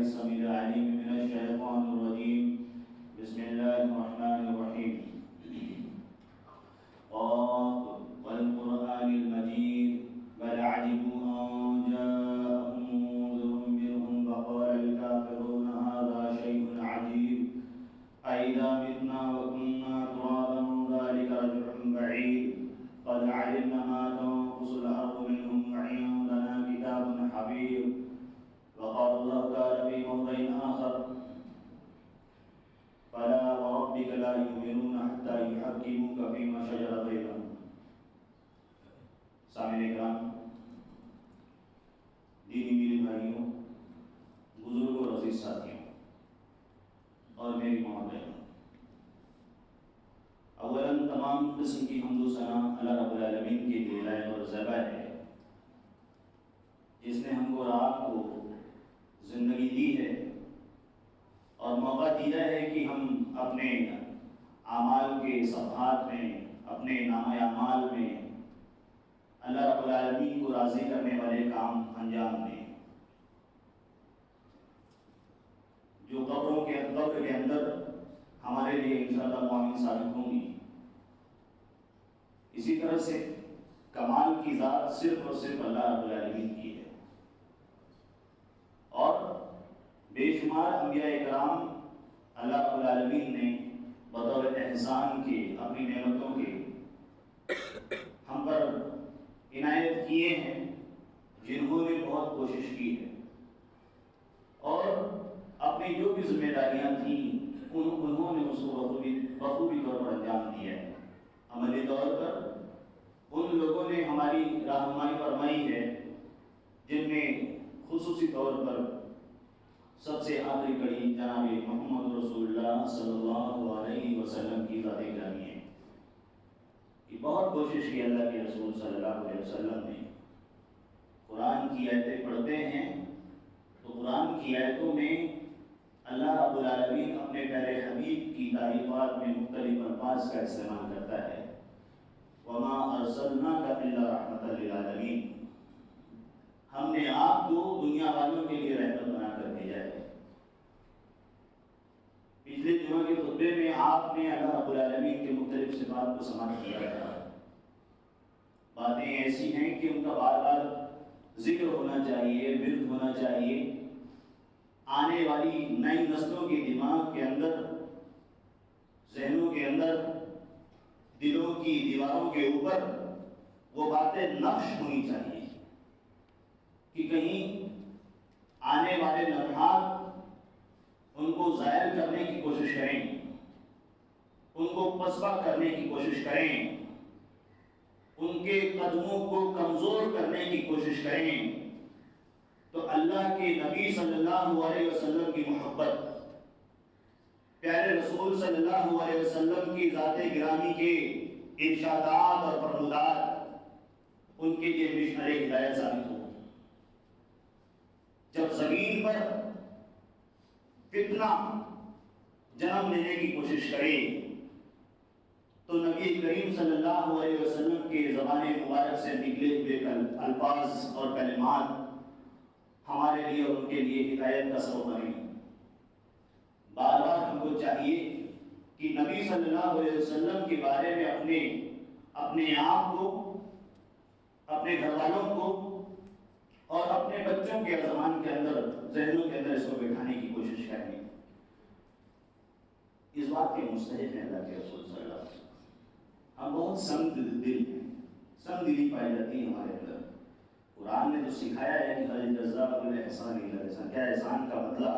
السميع العليم من الشيطان الرجيم بسم الله الرحمن الرحيم قاف والقرآن المجيد بل عجبوا أن جاءهم منذر منهم فقال الكافرون هذا شيء عجيب أئذا متنا وكنا ترابا ذلك رجع بعيد قد علمنا ما تنقص الأرض منهم وعندنا كتاب حفيظ وقال الله تعالى في موضع آخر فلا وربك لا يؤمنون حتى يحكموك فيما شجر بينهم. سامعین کرام، دینی میرے بھائیوں، بزرگوں اور عزیز ساتھیوں اور میری ماں بہنوں، اولاً تمام قسم کی حمد و ثنا اللہ رب العالمین کے لیے لائق اور زیبا ہے جس نے ہم کو اور آپ کو زندگی دی ہے اور موقع دیا ہے کہ ہم اپنے اعمال کے صفحات میں، اپنے نامہ اعمال میں اللہ رب العالمین کو راضی کرنے والے کام انجام دیں، جو قبر کے اندر ہمارے لیے انشاءاللہ معاون ثابت ہوں گی۔ اسی طرح سے کمال کی ذات صرف اور صرف اللہ رب العالمین کی ہے، اور بے شمار انبیاء کرام اللہ رب العالمین نے بطور احسان کے، اپنی نعمتوں کے ہم پر عنایت کیے ہیں، جنہوں نے بہت کوشش کی ہے اور اپنی جو بھی ذمہ داریاں تھیں انہوں نے اس کو بخوبی طور پر انجام دیا ہے۔ عملی طور پر ان لوگوں نے ہماری رہنمائی فرمائی ہے جن میں خصوصی طور پر سب سے آخری کڑی جناب محمد رسول اللہ صلی اللہ علیہ وسلم کی ذات گرامی ہے۔ کہ بہت کوشش کی اللہ کے رسول صلی اللہ علیہ وسلم نے۔ قرآن کی آیتیں پڑھتے ہیں تو قرآن کی آیتوں میں اللہ رب العالمین اپنے پیارے حبیب کی تعریفات میں مختلف الفاظ کا استعمال کرتا ہے۔ وَمَا أَرْسَلْنَاكَ إِلَّا رَحْمَةً لِلْعَالَمِينَ، ہم نے آپ کو دنیا والوں کے لیے رحمت بنا کر بھیجا ہے۔ پچھلے جمعہ کے خطبے میں آپ نے اللہ رب العالمین کے مختلف صفات کو سماعت کیا تھا۔ باتیں ایسی ہیں کہ ان کا بار بار ذکر ہونا چاہیے، ورد ہونا چاہیے، آنے والی نئی نسلوں کے دماغ کے اندر، ذہنوں کے اندر، دلوں کی دیواروں کے اوپر وہ باتیں نقش ہونی چاہیے کہ کہیں آنے والے لمحات ان کو ظاہر کرنے کی کوشش کریں، ان کو پسپا کرنے کی کوشش کریں، ان کے قدموں کو کمزور کرنے کی کوشش کریں، تو اللہ کے نبی صلی اللہ علیہ وسلم کی محبت، پیارے رسول صلی اللہ علیہ وسلم کی ذات گرامی کے ارشادات اور فرمودات ان کے لیے مشنر ہدایت ثابت ہو۔ جب زمین پر فتنہ جنم لینے کی کوشش کرے تو نبی کریم صلی اللہ علیہ وسلم کے زبان مبارک سے نکلے ہوئے الفاظ اور کلمات ہمارے لیے اور ان کے لیے ہدایت کا سبب بنے۔ بار بار ہم کو چاہیے کہ نبی صلی اللہ علیہ وسلم کے بارے میں اپنے آپ کو، اپنے گھر والوں کو اور اپنے بچوں کے زبان کے اندر، ذہنوں کے اندر اس کو بٹھانے کی کوشش کریں۔ اس بات کے مستحق ہیں اللہ کے رسول صلی اللہ علیہ وسلم۔ ہم بہت سنگ دل ہیں، سنگ دلی پائی جاتی ہے ہمارے اندر۔ قرآن نے تو سکھایا ہے کہ ہل جزاء الاحسان الا الاحسان، کیا احسان کا بدلہ،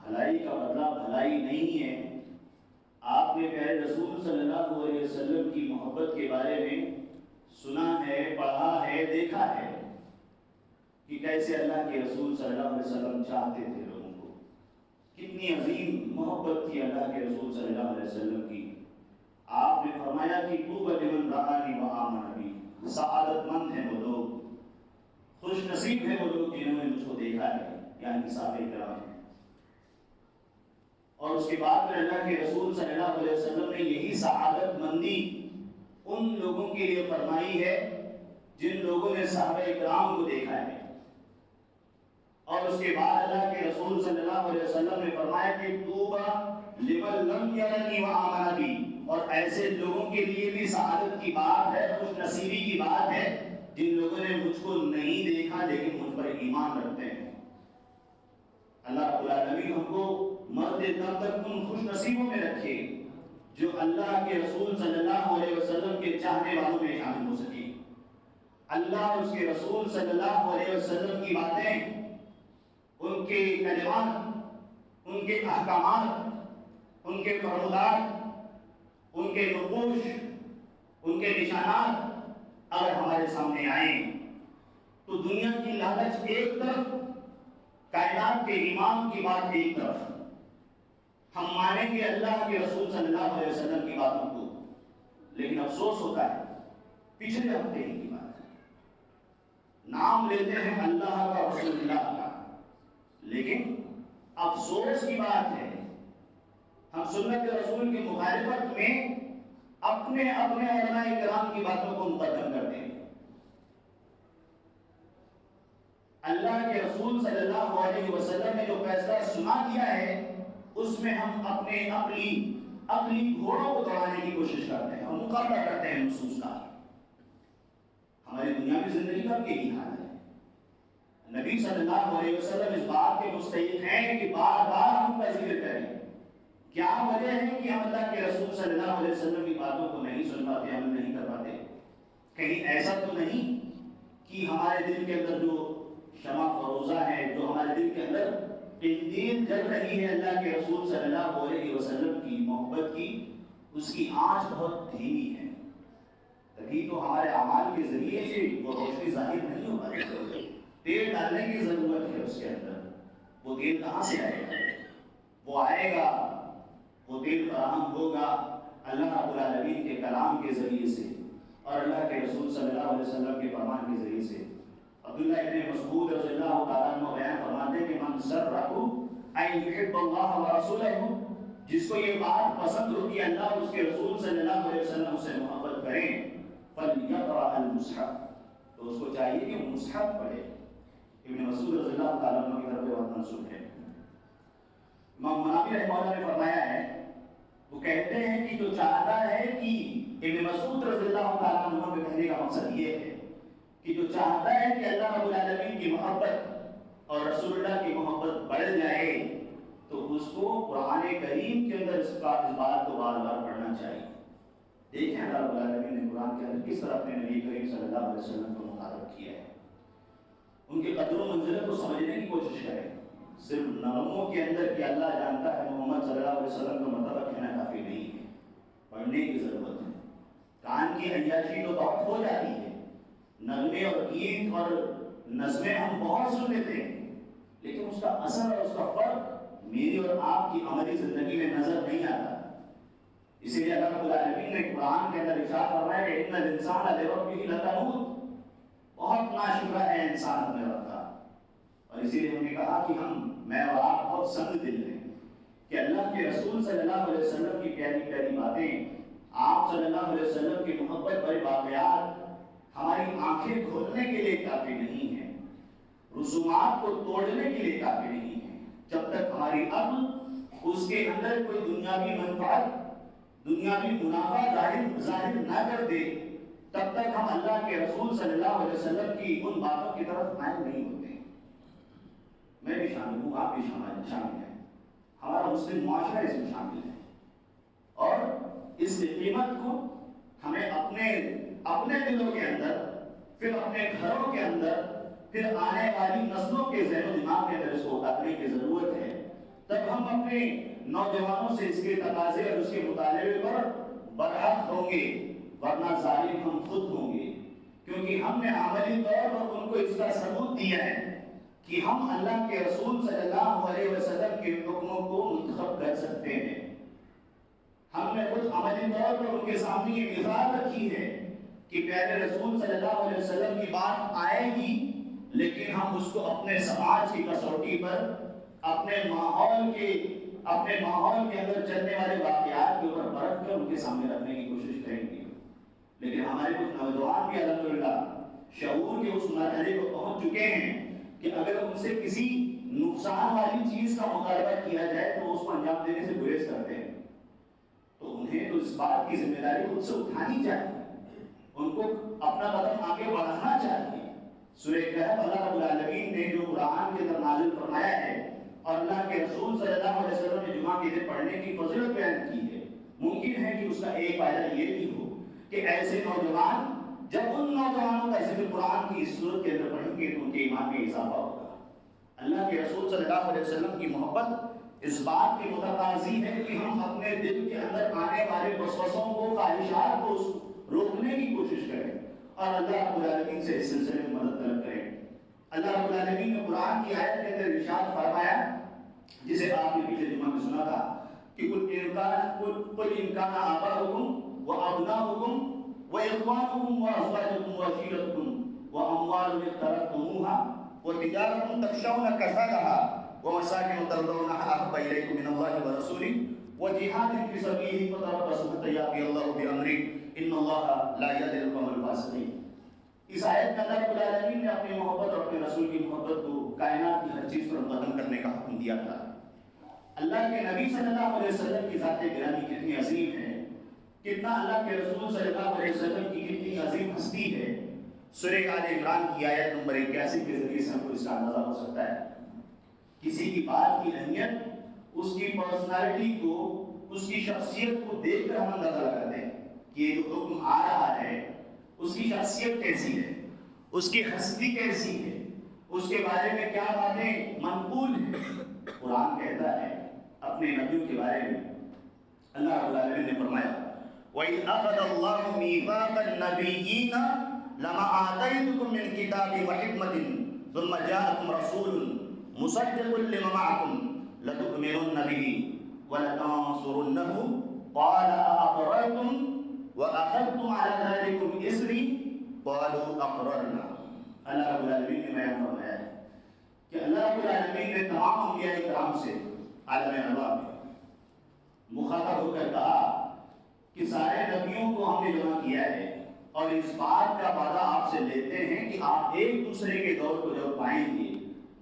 بھلائی کا بدلہ بھلائی نہیں ہے۔ آپ نے پیارے رسول صلی اللہ علیہ وسلم کی محبت کے بارے میں سنا ہے، پڑھا ہے، دیکھا ہے کہ کیسے اللہ کے رسول صلی اللہ علیہ وسلم چاہتے تھے لوگوں کو، کتنی عظیم محبت تھی اللہ کے رسول صلی اللہ علیہ وسلم کی۔ آپ نے فرمایا کہ طوبی لمن رآنی وآمن بی، سعادت مند ہیں وہ لوگ، خوش نصیب ہیں وہ لوگ جنہوں نے مجھ کو دیکھا ہے، یعنی صحابہ کرام۔ اور اس کے بعد میں اللہ کے رسول صلی اللہ علیہ وسلم نے یہی سعادت مندی ان لوگوں کے لیے فرمائی ہے جن لوگوں نے صحابہ کرام کو دیکھا ہے۔ اور اس کے بعد اللہ کے رسول صلی اللہ علیہ وسلم نے فرمایا کہ توبہ لمن لم یرنی وآمن بی، اور ایسے لوگوں کے لیے بھی سعادت کی بات ہے، خوش نصیبی کی بات ہے جن لوگوں نے مجھ کو نہیں دیکھا لیکن مجھ پر ایمان رکھتے ہیں۔ اللہ رب العالمین ہم کو مرد دم تک ان خوش نصیبوں میں رکھے جو اللہ کے رسول صلی اللہ علیہ وسلم کے چاہنے والوں میں شامل ہو سکے۔ اللہ اور اس کے رسول صلی اللہ علیہ وسلم کی باتیں، ان کے کلمات، ان کے احکامات، ان کے فرمودات، ان کے نقوش، ان کے نشانات اگر ہمارے سامنے آئیں تو دنیا کی لالچ ایک طرف، کائنات کے امام کی بات ایک طرف، ہم مانیں گے اللہ کے رسول صلی اللہ علیہ وسلم کی باتوں کو، لیکن افسوس ہوتا ہے پچھلے ہفتے ہی کی بات ہے، نام لیتے ہیں اللہ کا، رسول اللہ کا، لیکن افسوس کی بات ہے ہم سنت رسول کی مخالفت میں اپنے علماء کرام کی باتوں کو مقدم کرتے ہیں۔ اللہ کے رسول صلی اللہ علیہ وسلم نے جو فیصلہ سنا دیا ہے اس میں ہم اپنے عقلی گھوڑوں کو دوڑانے کی کوشش کرتے ہیں اور مقابلہ کرتے ہیں نصوص کا۔ ہماری دنیاوی زندگی کا یہی حال ہے۔ نبی صلی اللہ علیہ وسلم اس بات کے مستحق ہیں کہ بار بار ہم کا ذکر کریں۔ کیا وجہ ہے کہ ہم اللہ کے رسول صلی اللہ علیہ وسلم کی باتوں کو نہیں سن پاتے، عمل نہیں کر پاتے؟ کہیں ایسا تو نہیں کہ ہمارے دل کے اندر جو شمع فروزہ ہے، جو ہمارے دل کے اندر قندیل جل رہی ہے اللہ کے رسول صلی اللہ علیہ وسلم کی محبت کی، اس کی آنچ بہت دھیمی ہے، تبھی تو ہمارے اعمال کے ذریعے سے وہ روشنی ظاہر نہیں ہو پاتی۔ تیل ڈالنے کی ضرورت ہے اس کے اندر، وہ تیل کہاں سے آئے گا؟ وہ آئے گا، وہ تیل فراہم ہوگا اللہ رب العالمین کے کلام کے ذریعے سے اور اللہ کے رسول صلی اللہ علیہ وسلم کے فرمان کے ذریعے سے۔ عبداللہ ابن مسعود رضی اللہ تعالیٰ عنہ بیان فرماتے ہیں کہ من سرہ ان یحب اللہ ورسولہ، جس کو یہ بات پسند ہو کہ اللہ اور اس کے رسول صلی اللہ علیہ وسلم سے محبت کریں، فلیقرأ المصحف، تو اس کو چاہیے کہ وہ مصحف پڑھے۔ ابن مسعود رضی اللہ تعالیٰ عنہ کی طرف سے بات منسوخ ہے۔ امام مناوی رحمہ اللہ نے فرمایا ہے، وہ کہتے ہیں کہ جو چاہتا ہے کہ ابن مسعود رضی اللہ تعالیٰ عنہ کے کہنے کا مقصد یہ ہے کہ جو چاہتا ہے کہ اللہ رب العالمین کی محبت اور رسول اللہ کی محبت بڑھ جائے تو اس کو قرآن کریم کے اندر اس بات کو بار بار پڑھنا چاہیے۔ دیکھیں اللہ رب العالمین نے قرآن کے اندر کس طرح اپنے نبی کریم صلی اللہ علیہ وسلم کو مخاطب کیا ہے۔ ان کے قدر و منزلت کو سمجھنے کی کوشش کریں، صرف نغموں کے اندر کہ اللہ جانتا ہے محمد صلی اللہ علیہ وسلم کا مرتبہ کہنا کافی نہیں ہے، پڑھنے کی ضرورت ہے۔ کان کی عیاشی تو بہت ہو جاتی ہے، نغمے اور گیت اور نظمیں ہم بہت سن لیتے ہیں، لیکن اس کا اثر اور اس کا فرق میری اور آپ کی عملی زندگی میں نظر نہیں آتا۔ اسی لیے اللہ رب العالمین نے قرآن کے اندر ارشاد فرمایا کہ ان الانسان لربہ لکنود، بہت ناشکرا ہے انسان اپنے رب کا۔ اور اسی لیے ہم نے کہا کہ میں اور آپ بہت سنگ دل ہیں کہ اللہ کے رسول صلی اللہ علیہ وسلم کی پیاری پیاری باتیں، آپ صلی اللہ علیہ وسلم کی محبت بڑے واقعات ہماری آنکھیں کھولنے کے لیے کافی نہیں ہیں، رسومات کو توڑنے کے لیے کافی نہیں ہیں۔ جب تک ہماری عقل اس کے اندر کوئی دنیاوی منفعت، دنیاوی منافع ظاہر نہ کر دے، تب تک ہم اللہ کے رسول صلی اللہ علیہ وسلم کی ان باتوں کی طرف مائل نہیں ہوتے۔ میں بھی شامل ہوں، آپ بھی شامل ہیں، ہمارا مسلم معاشرہ اس میں شامل ہے، اور اس قیمت کو ہمیں اپنے دلوں کے اندر، پھر اپنے گھروں کے اندر، پھر آنے والی نسلوں کے ذہن و دماغ کے اندر اس کو اتارنے کی ضرورت ہے۔ تب ہم اپنے نوجوانوں سے اس کے تقاضے اور اس کے مطالبے پر برحق ہوں گے، ورنہ ظالم ہم خود ہوں گے، کیونکہ ہم نے عملی طور پر ان کو اس کا ثبوت دیا ہے کہ ہم اللہ کے رسول صلی اللہ علیہ وسلم کے حکموں کو منتخب کر سکتے ہیں۔ ہم نے خود عملی طور پر ان کے سامنے یہ مثال رکھی ہے کہ پیارے رسول صلی اللہ علیہ وسلم کی بات آئے گی، لیکن ہم اس کو اپنے سماج کی کسوٹی پر، اپنے ماحول کے اندر چلنے والے واقعات کے اوپر پرکھ کر ان کے سامنے رکھنے کی کوشش کریں گے۔ لیکن ہمارے کچھ نوجوان بھی الحمدللہ شعور کے اس مرحلے کو پہنچ چکے ہیں کہ اگر ان سے کسی نقصان والی چیز کا مطالبہ کیا جائے تو اس کو انجام دینے سے گریز کرتے ہیں، تو انہیں تو اس بات کی ذمہ داری خود سے اٹھانی چاہیے، ان کو اپنا قدم آگے بڑھانا چاہیے۔ سورہ کہف اللہ رب العالمین نے جو قرآن کے اندر نازل فرمایا ہے اور اللہ کے رسول صلی اللہ علیہ وسلم نے جمعہ کے دن پڑھنے کی فضیلت بیان کی ہے، ممکن ہے کہ اس کا ایک فائدہ یہ بھی ہو کہ ایسے نوجوان جب ان نوجوانوں کا ذکر قرآن کی اس صورت کے اندر پڑھیں گے تو ان کے ایمان میں اضافہ ہوگا۔ اللہ کے رسول صلی اللہ علیہ وسلم کی محبت اس بات کی متقاضی ہے کہ ہم اپنے دل کے اندر آنے والے وسوسوں کو، خواہشات کو روکنے کی کوشش کریں اور اللہ رب العالمین سے اس سلسلے میں مدد طلب کریں۔ اللہ رب العالمین نے قرآن کی آیت کے اندر ارشاد فرمایا، جسے آپ نے پچھلے جمعہ میں سنا تھا کہ قل ان کان آباؤکم وابناؤکم واخوانکم وازواجکم وعشیرتکم واموال اقترفتموها وتجارة تخشون كسادها ومساكن ترضونها أحب إليكم من الله ورسوله وجهاد في سبيله فتربصوا حتى يأتي الله بأمره إن الله لا يهدي القوم الفاسقين۔ اس آیت میں اللہ رب العالمین نے اپنی محبت اور اپنے رسول کی محبت کو کائنات کی ہر چیز پر مقدم کرنے کا حکم دیا تھا۔ اللہ کے نبی صلی اللہ علیہ وسلم کی ذات گرامی کتنی عظیم ہے، کتنا اللہ کے رسول صلی اللہ علیہ وسلم کی کتنی عظیم ہستی ہے، سورہ آل عمران کی آیت نمبر 81 کے ذریعے سے ہم کو اس کا اندازہ ہو سکتا ہے۔ کسی کی بات کی اہمیت اس کی پرسنالٹی کو، اس کی شخصیت کو دیکھ کر ہم اندازہ لگاتے ہیں کہ یہ جو حکم آ رہا ہے اس کی شخصیت کیسی ہے، اس کی ہستی کیسی ہے، اس کے بارے میں کیا باتیں منقول ہیں۔ قرآن کہتا ہے اپنے نبیوں کے بارے میں، اللہ رب العالمین نے فرمایا وَإِذْ أَخَذَ اللَّهُ مِيثَاقَ النَّبِيِّينَ لما آتيتكم من كتاب وحكمة ثم جاءكم رسول مصدق لما معكم لتؤمنن به ولتنصرنه قال أأقررتم وأخذتم على ذلكم إصري قالوا أقررنا۔ اللہ رب العالمین نے بیان فرمایا ہے کہ اللہ رب العالمین نے تمام انبیاء کرام سے عالم ارواح میں مخاطب ہو کر کہا کہ سارے نبیوں کو ہم نے جمع کیا ہے اور اس بات کا وعدہ آپ سے لیتے ہیں کہ آپ ایک دوسرے کے دور کو جب پائیں گے،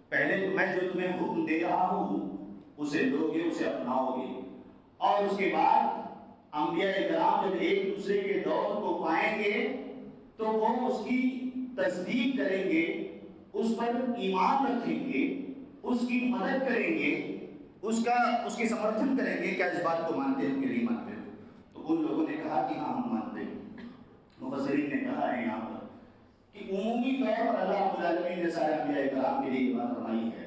پہلے تو میں جو تمہیں حکم دے رہا ہوں اسے لوگے، اسے اپناؤ گے، اور اس کے بعد انبیاء کرام جب ایک دوسرے کے دور کو پائیں گے تو وہ اس کی تصدیق کریں گے، اس پر ایمان رکھیں گے، اس کی مدد کریں گے، اس کی سمرتھن کریں گے۔ کیا اس بات کو مانتے ہو کہ نہیں مانتے ہو؟ تو ان لوگوں نے کہا کہ ہاں ہم مانتے ہیں۔ مفسرین نے کہا ہے یہاں پر کہ عمومی طور پر اللہ رب العالمین نے سارے انبیاء کرام کے لیے یہ بات فرمائی ہے،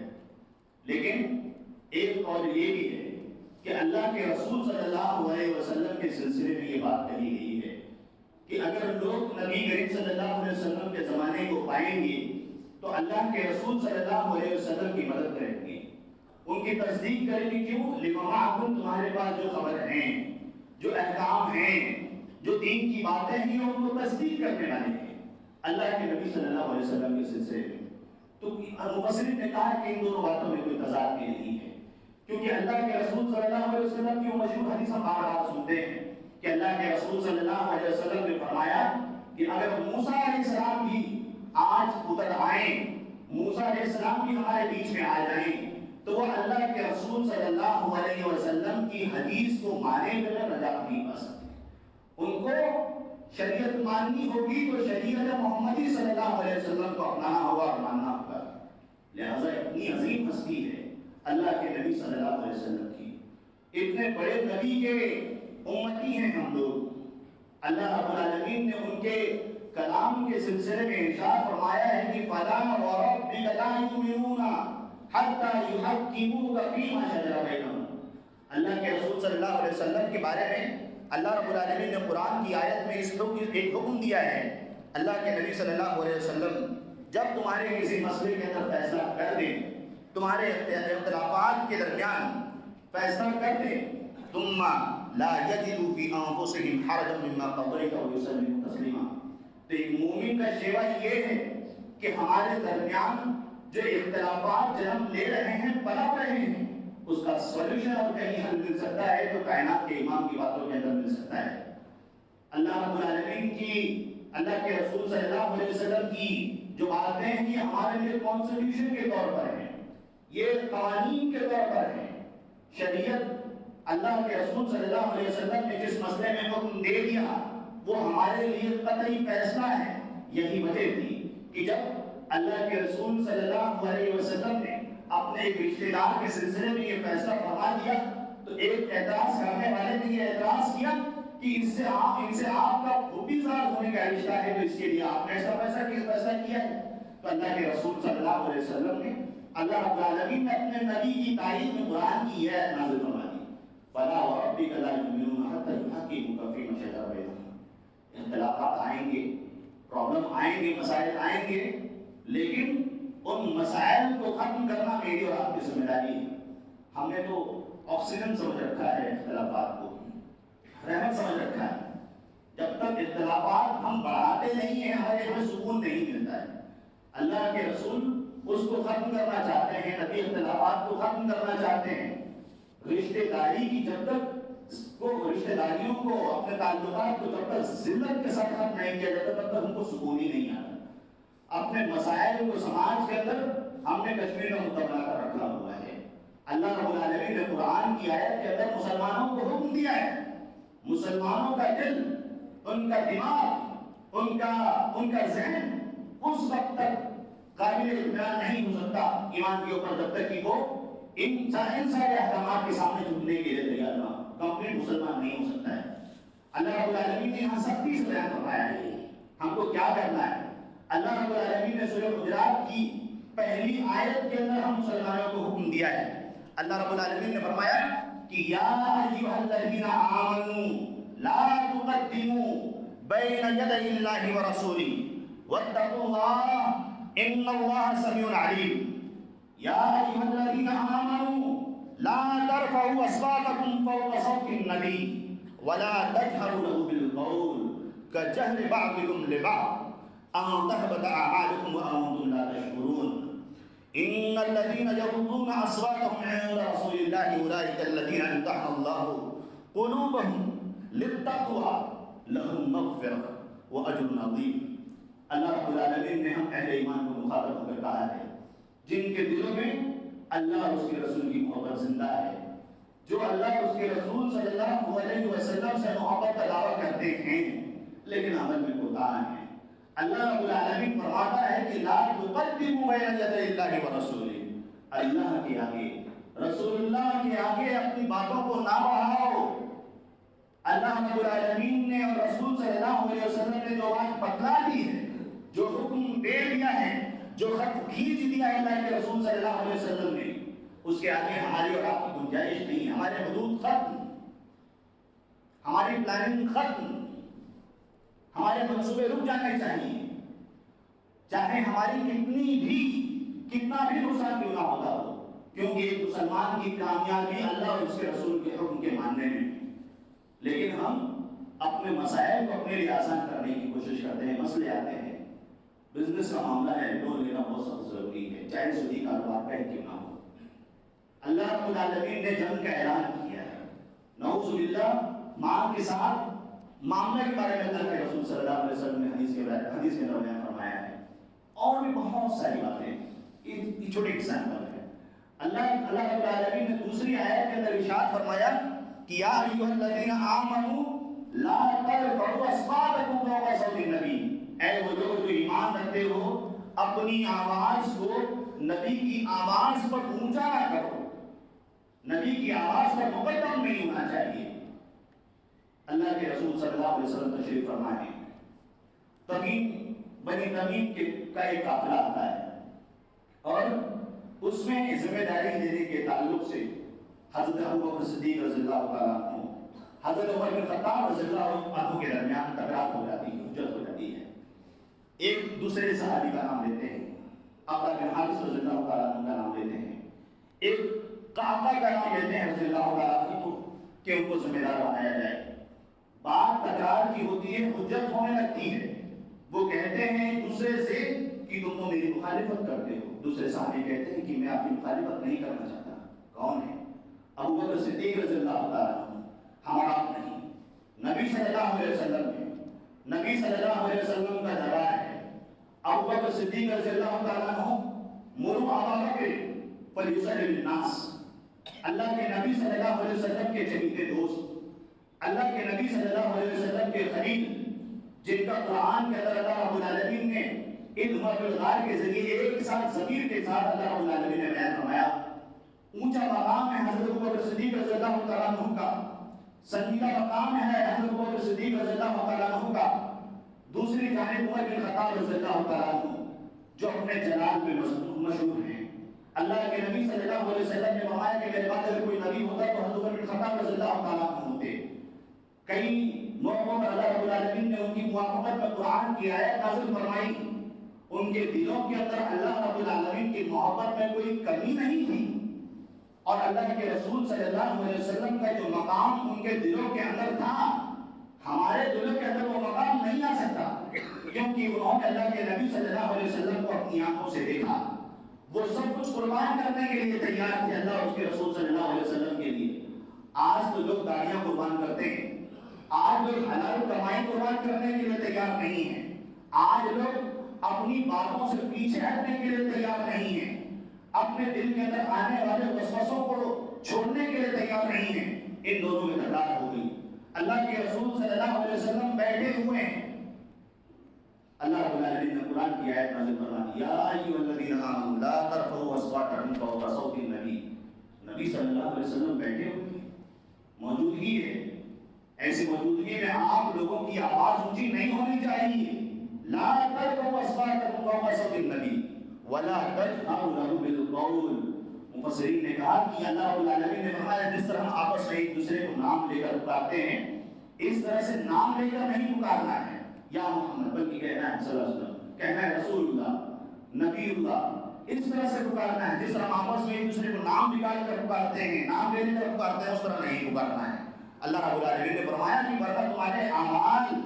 لیکن ایک قول یہ بھی ہے کہ اللہ کے رسول صلی اللہ علیہ وسلم کے سلسلے میں یہ بات کہی گئی ہے کہ اگر لوگ نبی کریم صلی اللہ علیہ وسلم کے زمانے کو پائیں گے تو اللہ کے رسول صلی اللہ علیہ وسلم کی مدد کریں گے، ان کی تصدیق کریں گے۔ کیوں؟ لِمَمَعَكُمْ، تمہارے پاس جو خبر ہیں، جو احکام ہیں، جو دین کی باتیں ہیں، ان کو تصدیق کرنے والے ہیں اللہ کے نبی صلی اللہ علیہ وسلم کے سلسلے میں۔ تو مفسرین نے کہا کہ ان دونوں باتوں میں کوئی تضاد بھی نہیں ہے، کیونکہ اللہ کے رسول صلی اللہ علیہ وسلم کی وہ مشہور حدیث ہم بار بار سنتے ہیں کہ اللہ کے رسول صلی اللہ علیہ وسلم نے فرمایا کہ اگر موسیٰ علیہ السلام بھی آج اتر آئیں، موسیٰ علیہ السلام بھی ہمارے بیچ میں آ جائیں تو وہ اللہ کے رسول صلی اللہ علیہ وسلم کی حدیث کو مانے بغیر نجات نہیں پا سکتے۔ ان کو شریعت ماننی ہوگی تو شریعت محمدی صلی اللہ علیہ وسلم کو اپنانا ہوگا اور ماننا ہوگا۔ لہذا اتنی عظیم ہستی ہے اللہ کے نبی صلی اللہ علیہ وسلم کی، اتنے بڑے نبی کے امتی ہیں ہم لوگ۔ اللہ رب العالمین نے ان کے کلام کے سلسلے میں ارشاد فرمایا ہے کہ فَلَا وَرَبِّكَ لَا يُؤْمِنُونَ حَتَّى يُحَكِّمُوكَ فِيمَا شَجَرَ بَيْنَهُمْ۔ اللہ کے رسول صلی اللہ علیہ وسلم کے بارے میں اللہ رب العالمین نے قرآن کی آیت میں ایک حکم دیا ہے۔ اللہ کے نبی صلی اللہ علیہ وسلم جب تمہارے کسی مسئلے کے اندر فیصلہ کر دیں، تمہارے اختلافات کے درمیان فیصلہ کر دیں، ثم لا يجدوا في انفسهم حرجا مما قضيت ويسلموا تسلیما، تو ایک مومن کا شیوا یہ ہے کہ ہمارے درمیان جو اختلافات جنم لے رہے ہیں، پنپ رہے ہیں، اس کا سولوشن اور کہیں حل مل سکتا ہے تو کائنات کے امام کی باتوں کے اندر مل سکتا ہے۔ اللہ رب العالمین کی، اللہ کے رسول صلی اللہ علیہ وسلم کی جو باتیں ہیں یہ ہمارے لیے کانسٹیٹیوشن کے طور پر ہیں، یہ قوانین کے طور پر ہیں۔ شریعت اللہ کے رسول صلی اللہ علیہ وسلم نے جس مسئلے میں حکم دے دیا وہ ہمارے لیے قطعی فیصلہ ہے۔ یہی وجہ تھی کہ جب اللہ کے رسول صلی اللہ علیہ وسلم نے اپنے ایک رشتے دار کے سلسلے میں یہ فیصلہ فرما دیا تو ایک اعتراض کرنے والے نے یہ اعتراض کیا کہ ان سے آپ کا پھوپھی زاد ہونے کا رشتہ ہے، تو اس کے لیے آپ نے ایسا فیصلہ کیا ہے۔ تو اللہ کے رسول صلی اللہ علیہ وسلم نے اللہ رب العالمین نے اپنے نبی کی تائید میں قرآن کی یہ آیت نازل فرما دی، فَلَا وَرَبِّكَ لَا يُؤْمِنُونَ حَتَّى يُحَكِّمُوكَ فِيمَا شَجَرَ بَيْنَهُمْ۔ اختلافات آئیں گے، پرابلم آئیں گے، مسائل آئیں گے، لیکن ان مسائل کو ختم کرنا میری اور آپ کی ذمہ داری ہے۔ ہم نے تو آکسیجن سمجھ رکھا ہے اختلافات کو، رحمت سمجھ رکھا ہے۔ جب تک اختلافات ہم بڑھاتے نہیں ہیں ہمارے ہمیں سکون نہیں ملتا ہے۔ اللہ کے رسول اس کو ختم کرنا چاہتے ہیں، نبی اختلافات کو ختم کرنا چاہتے ہیں۔ رشتہ داری کی جب تک رشتہ داریوں کو، اپنے تعلقات کو جب تک ذلت کے ساتھ ختم نہیں کیا جاتا تب تک ہم کو سکون ہی نہیں آتا۔ اپنے مسائل کو سماج کے اندر ہم نے کشمیر میں متبادل کر رکھا ہوا ہے۔ اللہ رب العالمین نے قرآن کی آیت کے اندر مسلمانوں کو حکم دیا ہے، مسلمانوں کا دل، ان کا دماغ، ان کا ذہن اس وقت تک قابل اطمینان نہیں ہو سکتا ایمان کے اوپر جب تک کہ وہ ان سارے احکامات کے سامنے جھکنے کے لیے تیار نہ، کمپلیٹ مسلمان نہیں ہو سکتا ہے۔ اللہ رب العالمین نے یہاں سختی سے بیان فرمایا ہے ہم کو کیا کرنا ہے۔ اللہ رب العالمین نے سورہ حجرات کی پہلی آیت کے اندر ہم مسلمانوں کو حکم دیا ہے۔ اللہ رب العالمین نے فرمایا کہ یا ایھا الذین آمنوا لا تقدموا بین یدی اللہ ورسولہ واتقوا اللہ ان اللہ سمیع علیم۔ یا ایھا الذین آمنوا لا ترفعوا اصواتکم فوق صوت النبی ولا تجهروا له بالقول كجهر بعضكم لبعض ان تهبط اعمالكم وانتم لا تشعرون ان الذين يغضون اصواتهم عند رسول الله اولئك الذين امتحن الله قلوبهم للتقوى لهم مغفرة واجر عظيم۔ اللہ رب العالمین نے ہم اہل ایمان کو مخاطب ہو کر کہا ہے جن کے دلوں میں اللہ اور اس کے رسول کی محبت زندہ ہے، جو اللہ اور اس کے رسول صلی اللہ علیہ وسلم سے محبت کا دعویٰ کرتے ہیں لیکن عمل میں کوتاہ ہیں۔ اللہ رب العالمین فرماتا ہے کہ لا تقدموا بین یدی اللہ ورسولہ، اللہ کے آگے، رسول اللہ کے آگے اپنی باتوں کو نہ بڑھاؤ۔ اللہ رب العالمین نے اور رسول صلی اللہ علیہ وسلم نے جو بات بتلا دی ہے، جو حکم دے دیا ہے، جو خط کھینچ دیا ہے اللہ کے رسول صلی اللہ علیہ وسلم نے، اس کے آگے ہماری اور آپ کی گنجائش نہیں ہے۔ ہمارے حدود ختم، ہماری پلاننگ ختم، ہمارے منصوبے رک جانے چاہیے، چاہے ہماری کتنا بھی نقصان کیوں نہ ہوتا ہو، کیونکہ ایک مسلمان کی کامیابی اللہ اور اس کے رسول کے حکم کے ماننے میں۔ لیکن ہم اپنے مسائل کو اپنے لیے آسان کرنے کی کوشش کرتے ہیں، مسئلے آتے ہیں، بزنس کا معاملہ ہے، لون لینا بہت سخت ضروری ہے، چاہے سودی کاروبار کا کیوں نہ ہو۔ اللہ رب العالمین نے جنگ کا اعلان کیا ہے، نعوذ باللہ ماں کے ساتھ معاملے کے بارے میں اللہ کے رسول صلی اللہ علیہ وسلم نے حدیث کے اندر بیان فرمایا ہے، اور بھی بہت ساری باتیں، یہ چھوٹی ایگزامپل ہے۔ اللہ رب العالمین نے دوسری آیت کے اندر ارشاد فرمایا کہ یا ایھا الذین آمنوا لا ترفعوا اصواتکم فوق صوت النبی، اے وہ لوگ جو ایمان رکھتے ہو اپنی آواز کو نبی کی آواز پر اونچا نہ کرو، نبی کی آواز پر مقدم نہیں ہونا چاہیے۔ اللہ کے رسول صلی اللہ علیہ وسلم تشریف فرما ہے، تمیم بنی تمیم کا ایک قافلہ آتا ہے اور اس میں ذمہ داری دینے کے تعلق سے حضرت ابوبکر صدیق رضی اللہ تعالیٰ عنہ، حضرت عمر بن خطاب رضی اللہ عنہ کے درمیان تکرار ہو جاتی ہے، حجت ہو جاتی ہے۔ ایک دوسرے صحابی کا نام لیتے ہیں، عقبہ بن حارث رضی اللہ تعالیٰ عنہ کا نام لیتے ہیں، ایک قعقاع کا نام لیتے ہیں رضی اللہ تعالیٰ عنہ کہ ان کو ذمہ دار بنایا جائے۔ بات تکرار کی ہوتی ہے، حجت ہونے لگتی ہے، وہ کہتے ہیں ایک دوسرے سے کہ تم تو میری مخالفت کرتے ہو۔ دوسرے صحابی کہتے ہیں کہ میں آپ کی مخالفت نہیں کرنا چاہتا۔ کون ہے؟ ابوبکر صدیق رضی اللہ تعالیٰ عنہ، ہمارا آپ نہیں، نبی صلی اللہ علیہ وسلم ہے، نبی صلی اللہ علیہ وسلم کا دربار ہے، ابو بکر صدیق رضی اللہ تعالیٰ عنہ مروا ابا بکر فلیصلی للناس، اللہ کے نبی صلی اللہ علیہ وسلم کے چہیتے دوست، اللہ کے نبی صلی اللہ علیہ وسلم کے خلیل، جن کا قرآن کے اندر اللہ رب العالمین نے علم اور الغار کے ذریعے ایک ساتھ ضمیر کے ساتھ اللہ رب العالمین نے بیان فرمایا، اونچا مقام ہے حضرت ابو بکر صدیق رضی اللہ تعالیٰ عنہ کا، سنجیدہ مقام ہے حضرت ابو بکر صدیق رضی اللہ تعالیٰ عنہ کا۔ دوسری جانب عمر بن خطاب رضی اللہ تعالیٰ عنہ جو اپنے جلال میں مشہور ہیں، اللہ کے نبی صلی اللہ علیہ وسلم نے فرمایا کہ میرے بعد اگر کوئی نبی ہوتا تو حضرت عمر بن خطاب رضی اللہ تعالیٰ عنہ ہوتے۔ کئی موقعوں پر اللہ رب العالمین نے ان کی موافقت میں قرآن کی آیت نازل فرمائی، ان کے دلوں کے اندر اللہ رب العالمین کی محبت میں کوئی کمی نہیں تھی، اور اللہ کے رسول صلی اللہ علیہ وسلم کا جو مقام ان کے دلوں کے اندر تھا، ہمارے دلوں کے اندر وہ مقام نہیں آ سکتا، کیونکہ انہوں نے اللہ کے نبی صلی اللہ علیہ وسلم کو اپنی آنکھوں سے دیکھا۔ وہ سب کچھ قربان کرنے کے لیے تیار تھے اللہ اور اس کے رسول صلی اللہ علیہ وسلم کے لیے۔ آج تو لوگ داڑیاں قربان کرتے ہیں، آج لوگ حلال کمائی قربان کرنے کے لیے تیار نہیں ہیں، آج لوگ اپنی باتوں سے پیچھے ہٹنے کے لیے تیار نہیں ہیں، اپنے دل کے اندر آنے والے وسوسوں کو چھوڑنے کے لیے تیار نہیں ہیں۔ ان دونوں میں تکرار ہو گئی۔ اللہ کے رسول صلی اللہ علیہ وسلم بیٹھے ہوئے ہیں، اللہ رب العالمین نے قرآن کی آیت نازل فرما دی، یا ایھا الذین آمنوا لا ترفعوا اصواتکم فوق صوت النبی۔ نبی صلی اللہ علیہ وسلم بیٹھے ہوئے ہیں، موجودگی ہے، ایسی موجودگی میں آپ لوگوں کی آواز اونچی نہیں ہونی چاہیے۔ لا ترفعوا اصواتکم فوق صوت النبی ولا تجهروا له بالقول۔ مفسرین نے کہا کہ اللہ رب العالمین نے فرمایا جس طرح ہم آپس میں ایک دوسرے کو نام لے کر پکارتے ہیں، اس طرح سے نام لے کر نہیں پکارنا ہے یا محمد، بلکہ کہنا ہے صلی اللہ علیہ وسلم، کہنا ہے رسول اللہ، نبی اللہ، اس طرح سے پکارنا ہے۔ جس طرح ہم آپس میں ایک دوسرے کو نام نکال کر پکارتے ہیں، نام لے کر پکارتے ہیں، اس طرح نہیں پکارنا ہے۔ اللہ رب العالمین نے فرمایا کہ ورنہ تمہارے اعمال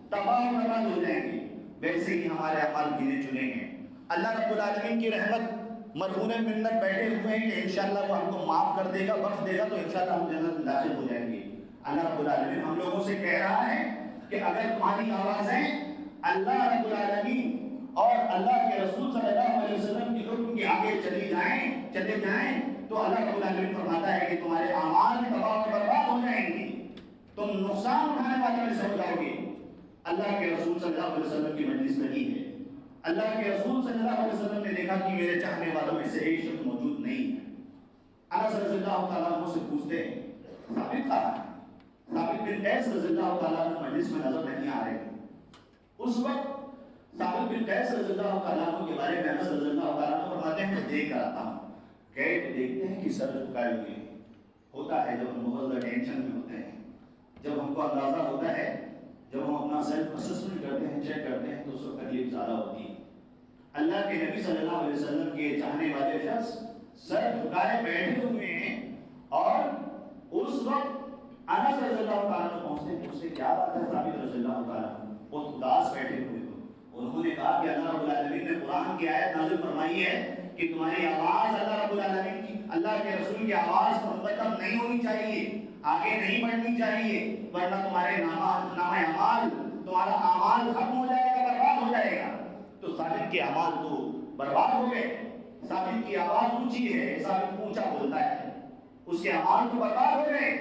تباہ و برباد ہو جائیں گے، ویسے ہی ہمارے اعمال گنے چنے ہیں۔ اللہ رب العالمین کی رحمت مرہون منت بیٹھے ہوئے ہیں کہ انشاءاللہ وہ ہم کو معاف کر دے گا، بخش دے گا، تو انشاءاللہ ہم جنت میں داخل ہو جائیں گے۔ اللہ رب العالمین ہم لوگوں سے کہہ رہا ہے کہ اگر تمہاری آوازیں اللہ رب العالمین اور اللہ کے رسول صلی اللہ علیہ وسلم کی حکم کے آگے چلے جائیں تو اللہ رب العالمین فرماتا ہے کہ تمہارے اعمال تباہ و برباد ہو جائیں گے، تم نقصان اٹھانے والے میں سے ہو جاؤ گے۔ اللہ کے رسول صلی اللہ علیہ وسلم کی مجلس لگی ہے، اللہ کے رسول صلی اللہ علیہ وسلم نے دیکھا کہ میرے چاہنے والوں میں سے ایک شخص موجود نہیں ہے۔ انس رضی اللہ تعالیٰ عنہ سے پوچھتے ہیں ثابت کہاں ہے؟ ثابت بن قیس رضی اللہ تعالیٰ عنہ مجلس میں نظر نہیں آ رہے۔ اس وقت ثابت بن قیس رضی اللہ تعالیٰ عنہ کے بارے میں انس رضی اللہ تعالیٰ عنہ فرماتے ہیں میں دیکھ کر آتا ہوں، گئے تو دیکھتے ہیں کہ سر جھکائے ہوئے ہوتا ہے جب ہم بہت زیادہ ٹینشن میں ہوتے ہیں، جب ہم کو اندازہ ہوتا ہے، جب ہم اپنا سیلف اسسمنٹ کرتے ہیں، چیک کرتے ہیں تو اس وقت تکلیف زیادہ ہوتی ہے۔ اللہ کے نبی صلی اللہ علیہ وسلم کے چاہنے والے شخص سر جھکائے بیٹھے ہوئے ہیں، اور اس وقت انس رضی اللہ تعالیٰ عنہ پہنچتے کیا بات ہے ثابت رضی اللہ تعالیٰ عنہ بہت اداس بیٹھے ہوئے تھے۔ انہوں نے کہا کہ اللہ رب العالمین نے قرآن کی آیت نازل فرمائی ہے کہ تمہاری آواز اللہ رب العالمین کی، اللہ کے رسول کی آواز پر مقدم نہیں ہونی چاہیے، آگے نہیں بڑھنی چاہیے، ورنہ تمہارے نامہ اعمال، تمہارا اعمال ختم ہو جائے گا، برباد ہو جائے گا۔ تو ثابت کے اعمال تو برباد ہو گئے، ثابت کی آواز اونچی ہے، ثابت اونچا بولتا ہے، اس کے اعمال تو برباد ہو گئے۔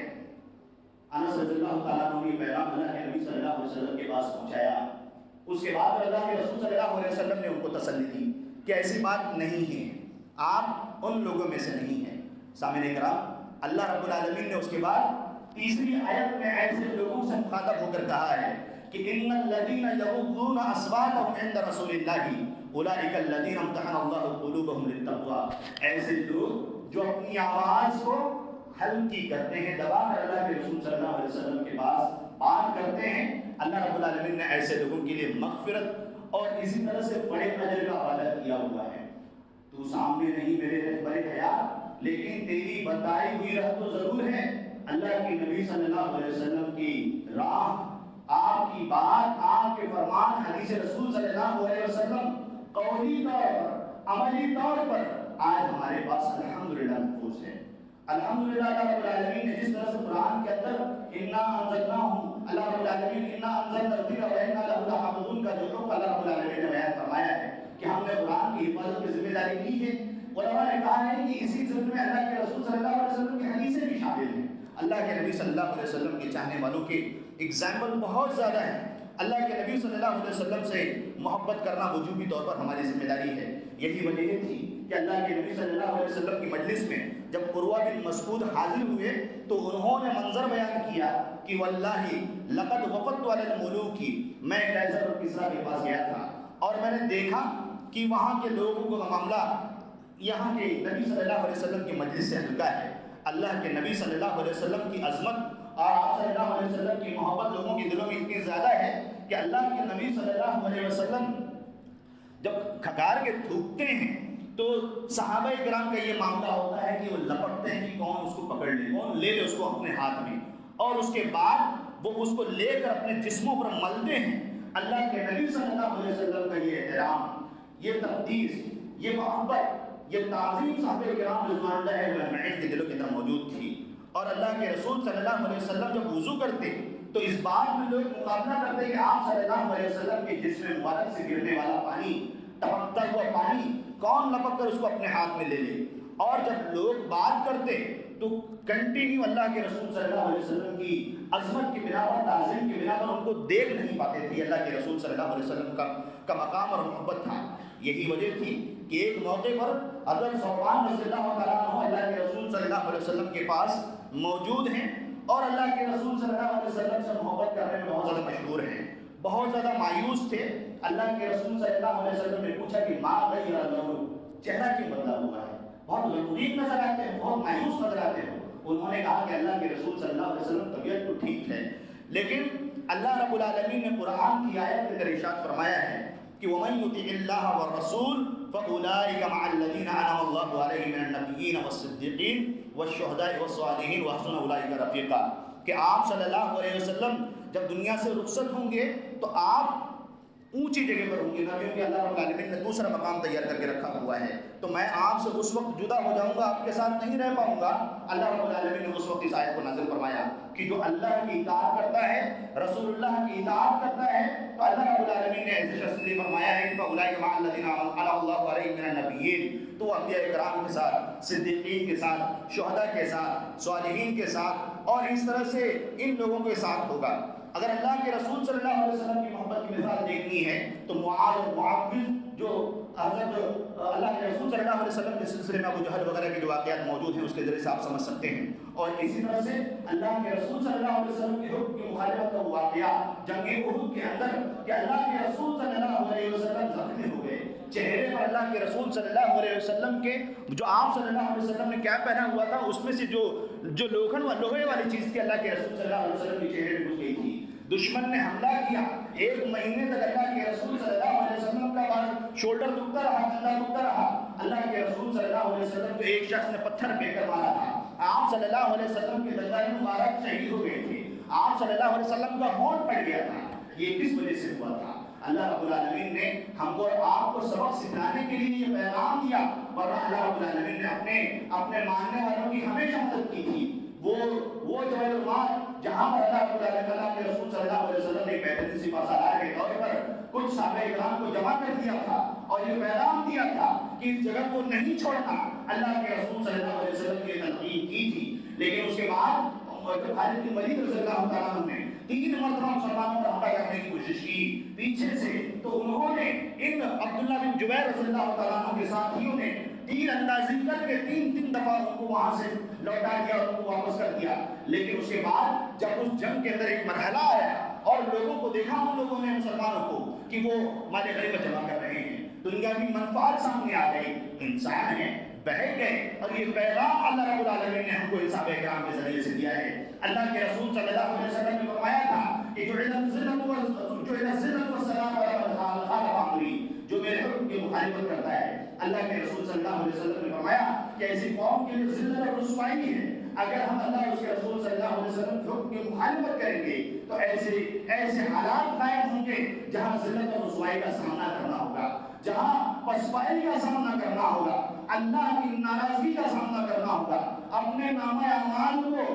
انس رضی اللہ تعالیٰ عنہ نے پیغام اللہ کے نبی صلی اللہ علیہ وسلم کے پاس پہنچایا۔ اس کے بعد اللہ کے رسول صلی اللہ علیہ وسلم نے ان کو تسلی دی کہ ایسی بات نہیں ہے، آپ ان لوگوں میں سے نہیں ہیں۔ سامعین کرام، اللہ رب العالمین نے اس کے بعد تیسری آیت میں ایسے لوگوں سے مخاطب ہو کر کہا ہے کہ ان الذین یغضون اصواتهم عند رسول اللہ اولئک الذین امتحن اللہ قلوبهم للتقوی۔ ایسے لوگ جو اپنی آواز کو ہلکی کرتے ہیں، دبا کر اللہ کے رسول صلی اللہ علیہ وسلم کے پاس بات کرتے ہیں، اللہ رب العالمین نے ایسے لوگوں کے لیے مغفرت اور اسی طرح سے بڑے اجر کا وعدہ کیا ہوا ہے۔ تو سامنے نہیں میرے رہبر حیات، لیکن تیری بتائی ہوئی راہ تو ضرور ہے، اللہ کے نبی صلی اللہ علیہ وسلم کی راہ، آپ کی بات، آپ کے فرمان، حدیث رسول صلی اللہ علیہ وسلم قولی طور پر، عملی طور پر آج ہمارے پاس الحمدللہ محفوظ ہے۔ الحمدللہ اللہ رب العالمین نے جس طرح سے قرآن کے اندر انا انزلناہ اللہ رب العالمین انا انزلنا الذکر و انا لہ لحافظون کا جو حکم اللہ رب العالمین نے بیان فرمایا ہے کہ ہم نے قرآن کی حفاظت کی ذمہ داری لی ہے. علماء نے کہا ہے کہ اسی ضمن میں اللہ کے رسول صلی اللہ علیہ وسلم کی حدیثیں بھی شامل ہیں. اللہ کے نبی صلی اللہ علیہ وسلم کے چاہنے والوں کے اگزامپل بہت زیادہ ہیں. اللہ کے نبی صلی اللہ علیہ وسلم سے محبت کرنا وجوبی طور پر ہماری ذمہ داری ہے. یہی وجہ یہ تھی کہ اللہ کے نبی صلی اللہ علیہ وسلم کی مجلس میں جب عروہ بن مسعود حاضر ہوئے تو انہوں نے منظر بیان کیا کہ واللہ لقد وفدت علی الملوک، میں قیصر اور کسریٰ کے پاس گیا تھا اور میں نے دیکھا کہ وہاں کے لوگوں کو معاملہ یہاں کے نبی صلی اللہ علیہ وسلم کی مجلس سے ہلکا ہے. اللہ کے نبی صلی اللہ علیہ وسلم کی عظمت اور آپ صلی اللہ علیہ وسلم کی محبت لوگوں کے دلوں میں اتنی زیادہ ہے کہ اللہ کے نبی صلی اللہ علیہ وسلم جب کھکار کے تھوکتے ہیں تو صحابہ کرام کا یہ معاملہ ہوتا ہے کہ وہ لپکتے ہیں کہ کون اس کو پکڑ لے، کون لے لے اس کو اپنے ہاتھ میں، اور اس کے بعد وہ اس کو لے کر اپنے جسموں پر ملتے ہیں. اللہ کے نبی صلی اللہ علیہ وسلم کا یہ احترام، یہ تقدیس، یہ محبت، یہ تعظیم صحابہ کرام رضوان اللہ اجمعین کے دلوں کے اندر موجود تھی. اور اللہ کے رسول صلی اللہ علیہ وسلم جب وضو کرتے تو اس بات میں لوگ مقابلہ کرتے کہ آپ صلی اللہ علیہ وسلم کے جسم مبارک سے گرنے والا پانی، ٹپکتا ہوا پانی، کون لپک کر اس کو اپنے ہاتھ میں لے لے. اور جب لوگ بات کرتے تو کنٹینیو اللہ کے رسول صلی اللہ علیہ وسلم کی عظمت کی بنا پر، تعظیم کی بنا پر ان کو دیکھ نہیں پاتے تھے. اللہ کے رسول صلی اللہ علیہ وسلم کا مقام اور محبت تھا. یہی وجہ تھی کہ ایک موقع پر حضرت ثوبان رضی اللہ تعالیٰ عنہ اللہ کے رسول صلی اللہ علیہ وسلم کے پاس موجود ہیں اور اللہ کے رسول صلی اللہ علیہ وسلم سے محبت کرنے میں بہت زیادہ مشہور ہیں، بہت زیادہ مایوس تھے. اللہ کے رسول صلی اللہ علیہ وسلم نے پوچھا کہ ما غیر لونہ، چہرہ کیوں بدلا ہوا ہے، بہت غمگین نظر آتے ہیں، بہت مایوس نظر آتے ہیں. انہوں نے کہا کہ اللہ کے رسول صلی اللہ علیہ وسلم طبیعت تو ٹھیک ہے، لیکن اللہ رب العالمین نے قرآن کی آیت کے اندر ارشاد فرمایا ہے کہ وَمَن يُطِعِ اللَّهَ وَالرَّسُولَ فَأُولَٰئِكَ مَعَ الَّذِينَ أَنْعَمَ اللَّهُ عَلَيْهِم مِّنَ النَّبِيِّينَ وَالصِّدِّيقِينَ وَالشُّهَدَاءِ وَالصَّالِحِينَ وَحَسُنَ أُولَٰئِكَ رَفِيقًا. کہ آپ صلی اللہ علیہ وسلم جب دنیا سے رخصت ہوں گے تو آپ اونچی جگہ پر ہوں گے، نبیوں کے اللہ رب العالمین نے دوسرا مقام تیار کر کے رکھا ہوا ہے. تو میں آپ سے اس وقت جدا ہو جاؤں گا، آپ کے ساتھ نہیں رہ پاؤں گا. اللہ رب العالمین نے اس وقت اس آیت کو نازل فرمایا کہ جو اللہ کی اطاعت کرتا ہے، رسول اللہ کی اطاعت کرتا ہے، تو اللہ رب العالمین نے ایسے شخص کے لیے فرمایا ہے کہ فَأُولَٰئِكَ مَعَ الَّذِينَ أَنْعَمَ اللَّهُ عَلَيْهِم مِّنَ النَّبِيِّينَ، تو انبیاء کرام کے ساتھ، صدیقین کے ساتھ، شہداء کے ساتھ، صالحین کے ساتھ، اور اس طرح سے ان لوگوں کے ساتھ ہوگا. اگر اللہ کے رسول صلی اللہ علیہ وسلم کی محبت کی مثال دیکھنی ہے تو معاذ اور معاوض جو حضرت اللہ کے رسول صلی اللہ علیہ وسلم کے سلسلے میں ابو جہل وغیرہ کے جو واقعات موجود ہیں اس کے ذریعے سے آپ سمجھ سکتے ہیں. اور اسی طرح سے اللہ کے رسول صلی اللہ علیہ وسلم کے حکم کی مخالفت کا واقعہ جنگ احد کے اندر کہ اللہ کے رسول صلی اللہ علیہ وسلم زخمی ہو گئے، چہرے پر اللہ کے رسول صلی اللہ علیہ وسلم کے جو آپ صلی اللہ علیہ وسلم نے کیا پہنا ہوا تھا اس میں سے جو لوہے والی چیز تھی اللہ کے رسول صلی اللہ علیہ وسلم کے چہرے میں گھس گئی تھی. دشمن نے حملہ کیا، ایک مہینے تک اللہ کے رسول صلی اللہ علیہ وسلم کا بعض شولڈر دکھتا رہا، کندھا دکھتا رہا. اللہ کے رسول صلی اللہ علیہ وسلم کو ایک شخص نے پتھر پھینک کر مارا تھا. آپ صلی اللہ علیہ وسلم کے دندان مبارک شہید ہو گئے تھے، آپ صلی اللہ علیہ وسلم کا ہونٹ پھٹ گیا تھا. یہ کس وجہ سے ہوا تھا؟ اللہ رب العالمین نے ہم کو اور آپ کو سبق سکھانے کے لیے یہ پیغام دیا، اور اللہ رب العالمین نے اپنے ماننے والوں کی ہمیشہ مدد کی تھی. وہ جبل المار جہاں پر اللہ رب العالمین اللہ کے رسول صلی اللہ علیہ وسلم نے بہترین سپہ سالار کے طور پر کچھ صحابہ کرام کو جمع کر دیا تھا اور یہ پیغام دیا تھا کہ اس جگہ کو نہیں چھوڑنا. اللہ کے رسول صلی اللہ علیہ وسلم کی تنقید کی تھی، لیکن اس کے بعد خالد بن ولید رضی اللہ تعالیٰ عنہ نے 3 مرتبہ مسلمانوں پر حملہ کرنے کی کوشش کی پیچھے سے، تو انہوں نے ان عبداللہ بن جبیر رضی اللہ تعالیٰ عنہ کے ساتھیوں نے تیر اندازی کر کے 3 دفعہ ان کو وہاں سے لوٹا دیا اور ان کو واپس کر دیا. لیکن اس کے بعد جب اس جنگ کے اندر ایک مرحلہ آیا اور لوگوں کو دیکھا، ان لوگوں نے مسلمانوں کو کہ وہ مال غنیمت جمع کر رہے ہیں، دنیاوی منفعت سامنے آ گئی، انسان ہیں بہک گئے. اور یہ پیغام اللہ رب العالمین نے ہم کو صحابہ کرام کے ذریعے سے دیا ہے. اللہ کے رسول صلی اللہ علیہ وسلم نے فرمایا تھا کہ جو جو میرے حکم کی مخالفت کرتا ہے. اللہ کے رسول صلی اللہ علیہ وسلم نے فرمایا کہ ایسی قوم کے لیے ذلت اور رسوائی ہے. اگر ہم اللہ اور اس کے رسول صلی اللہ علیہ وسلم کے حکم کی مخالفت کریں گے تو ایسے حالات قائم ہوں گے جہاں ذلت اور رسوائی کا سامنا کرنا ہوگا، جہاں پسپائی کا سامنا کرنا ہوگا، اللہ کی ناراضگی کا سامنا کرنا ہوگا، اپنے نامہ اعمال کو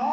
9